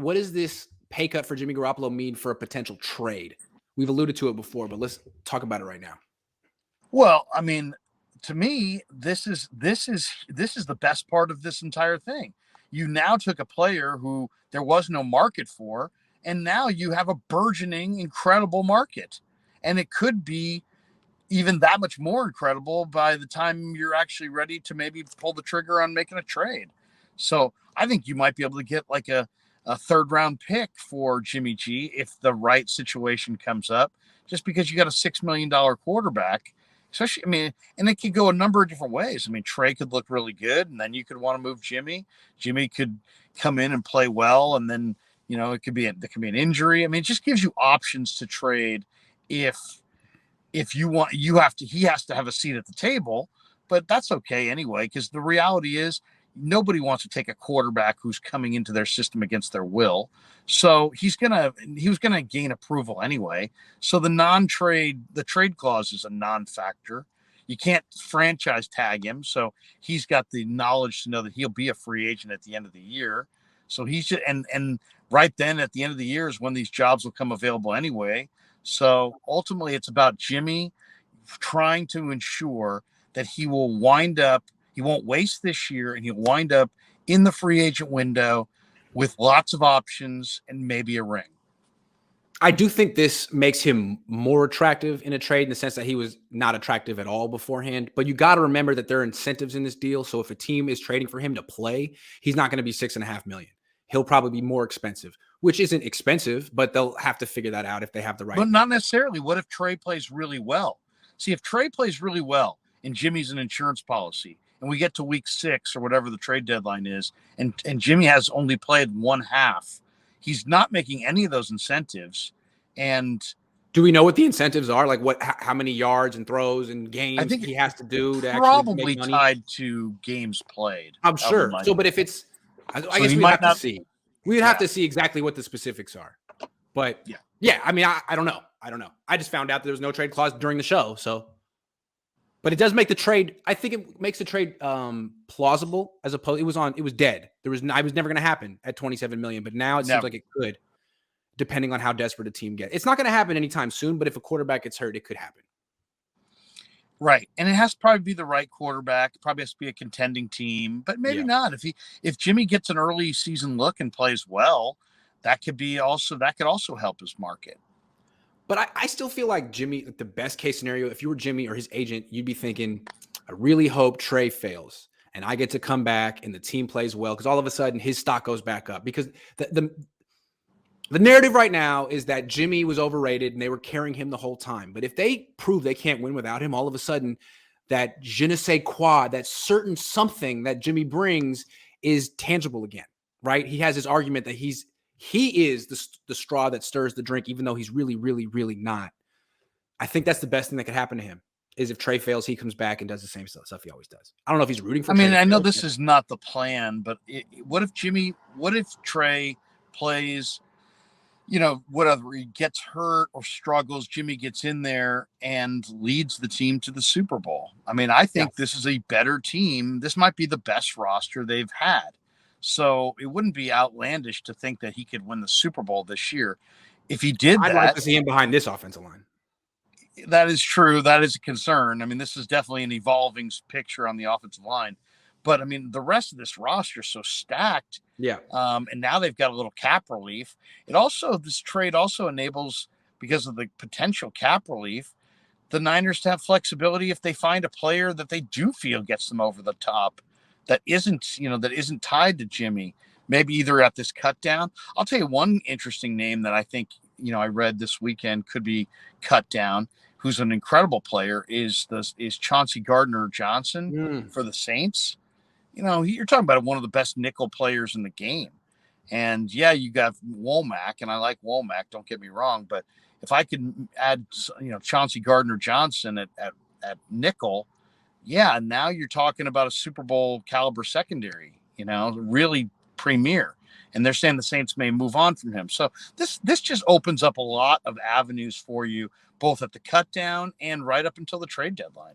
what does this pay cut for Jimmy Garoppolo mean for a potential trade? We've alluded to it before, but let's talk about it right now. Well, I mean, to me, this is the best part of this entire thing. You now took a player who there was no market for, and now you have a burgeoning, incredible market. And it could be even that much more incredible by the time you're actually ready to maybe pull the trigger on making a trade. So I think you might be able to get like a third round pick for Jimmy G if the right situation comes up, just because you got a $6 million quarterback. Especially, I mean, and it could go a number of different ways. I mean, Trey could look really good, and then you could want to move Jimmy. Jimmy could come in and play well, and then there could be an injury. I mean, it just gives you options to trade if you want. He has to have a seat at the table, but that's okay anyway, because the reality is nobody wants to take a quarterback who's coming into their system against their will. So he was gonna gain approval anyway. So the trade clause is a non-factor. You can't franchise tag him, so he's got the knowledge to know that he'll be a free agent at the end of the year. So he's just, and right then at the end of the year is when these jobs will come available anyway. So ultimately, it's about Jimmy trying to ensure that he won't waste this year, and he'll wind up in the free agent window with lots of options and maybe a ring. I do think this makes him more attractive in a trade in the sense that he was not attractive at all beforehand. But you got to remember that there are incentives in this deal. So if a team is trading for him to play, he's not going to be $6.5 million. He'll probably be more expensive, which isn't expensive, but they'll have to figure that out if they have the right. But not necessarily. What if Trey plays really well? See, if Trey plays really well and Jimmy's an insurance policy, and we get to week 6 or whatever the trade deadline is, and Jimmy has only played one half, he's not making any of those incentives. And do we know what the incentives are? Like how many yards and throws and games I think he has to do to probably actually make money? Tied to games played. I'm sure. So, but if it's, I guess we'd have to see. We'd have to see exactly what the specifics are. But yeah, I mean, I don't know. I just found out that there was no trade clause during the show. So, but it does make the trade. I think it makes the trade plausible as opposed. It was dead. It was never going to happen at 27 million. But now it seems like it could, depending on how desperate a team gets. It's not going to happen anytime soon. But if a quarterback gets hurt, it could happen. Right. And it has to probably be the right quarterback. It probably has to be a contending team, but maybe not. If Jimmy gets an early season look and plays well, that could also help his market. But I still feel like Jimmy, the best case scenario, if you were Jimmy or his agent, you'd be thinking, I really hope Trey fails and I get to come back and the team plays well, because all of a sudden his stock goes back up. Because the narrative right now is that Jimmy was overrated and they were carrying him the whole time. But if they prove they can't win without him, all of a sudden that je ne sais quoi, that certain something that Jimmy brings is tangible again, right? He has his argument that he is the straw that stirs the drink, even though he's really, really, really not. I think that's the best thing that could happen to him, is if Trey fails, he comes back and does the same stuff he always does. I don't know if he's rooting for Trey. I know this is not the plan, but what if Trey plays, whatever, he gets hurt or struggles, Jimmy gets in there and leads the team to the Super Bowl? I mean, I think this is a better team. This might be the best roster they've had. So it wouldn't be outlandish to think that he could win the Super Bowl this year. If he did I'd like to see him behind this offensive line. That is true. That is a concern. I mean, this is definitely an evolving picture on the offensive line. But, I mean, the rest of this roster is so stacked. Yeah. And now they've got a little cap relief. This trade also enables, because of the potential cap relief, the Niners to have flexibility if they find a player that they do feel gets them over the top that isn't tied to Jimmy, maybe either at this cut down. I'll tell you one interesting name that I think, I read this weekend could be cut down, who's an incredible player, is Chauncey Gardner-Johnson for the Saints. You're talking about one of the best nickel players in the game. And you got Womack, and I like Womack, don't get me wrong, but if I could add, Chauncey Gardner-Johnson at nickel, now you're talking about a Super Bowl caliber secondary, really premier. And they're saying the Saints may move on from him. So this just opens up a lot of avenues for you, both at the cut down and right up until the trade deadline.